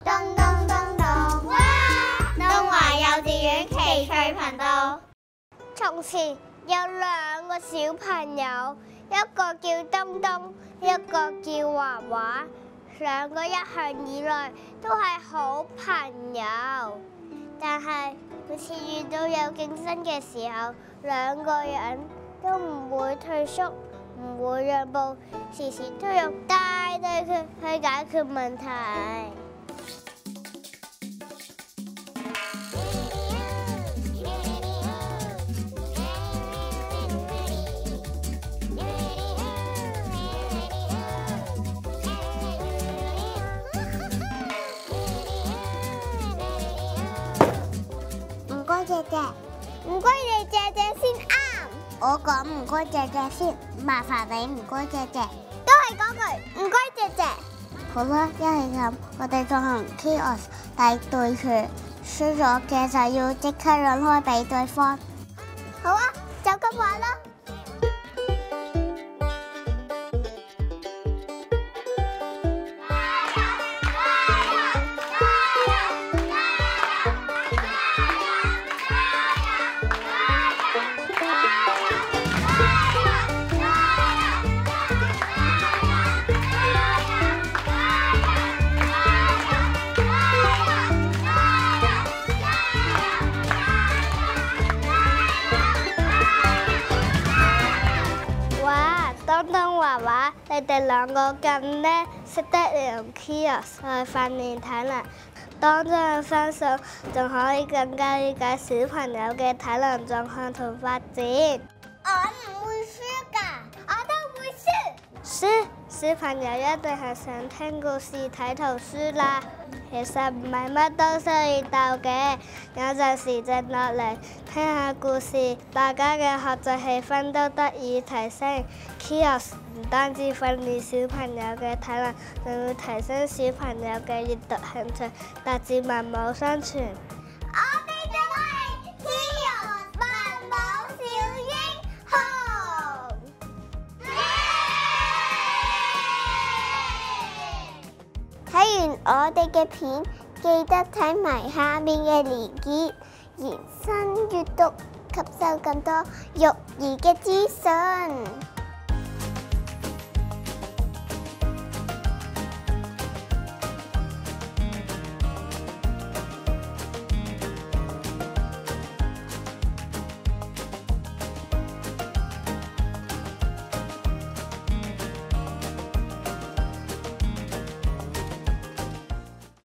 咚咚咚咚！哇！東華幼稚園奇趣頻道。從前有兩個小朋友，一個叫東東，一個叫華華。兩個一向以來都係好朋友，但係每次遇到有競爭嘅時候，兩個人都唔會退縮，唔會讓步，時時都用大對決去解決問題。唔該姐姐，唔該你姐姐先啱。我講唔該姐姐先，麻煩你唔該姐姐。都係嗰句唔該姐姐。好啦，一係咁，我哋進行 Chaos 大對決，輸咗嘅就要即刻讓開俾對方。好啊，就咁話啦。東東華華，你哋兩個咁叻，識得用 Chaos 去訓練體能，當真相信仲可以更加了解小朋友嘅體能狀況同發展。我唔會輸㗎，我都會輸。輸，小朋友一定係想聽故事睇圖書啦。其實唔係乜都需要鬥嘅，有陣時靜落嚟聽下故事，大家嘅學習氣氛都得以提升。Chaos 唔單止訓練小朋友嘅體能，仲要提升小朋友嘅閱讀興趣，達至文武雙全。我哋就係 Chaos 文武小英雄。睇完我哋嘅片，記得睇埋下面嘅連結，延伸閱讀，吸收更多育兒嘅資訊。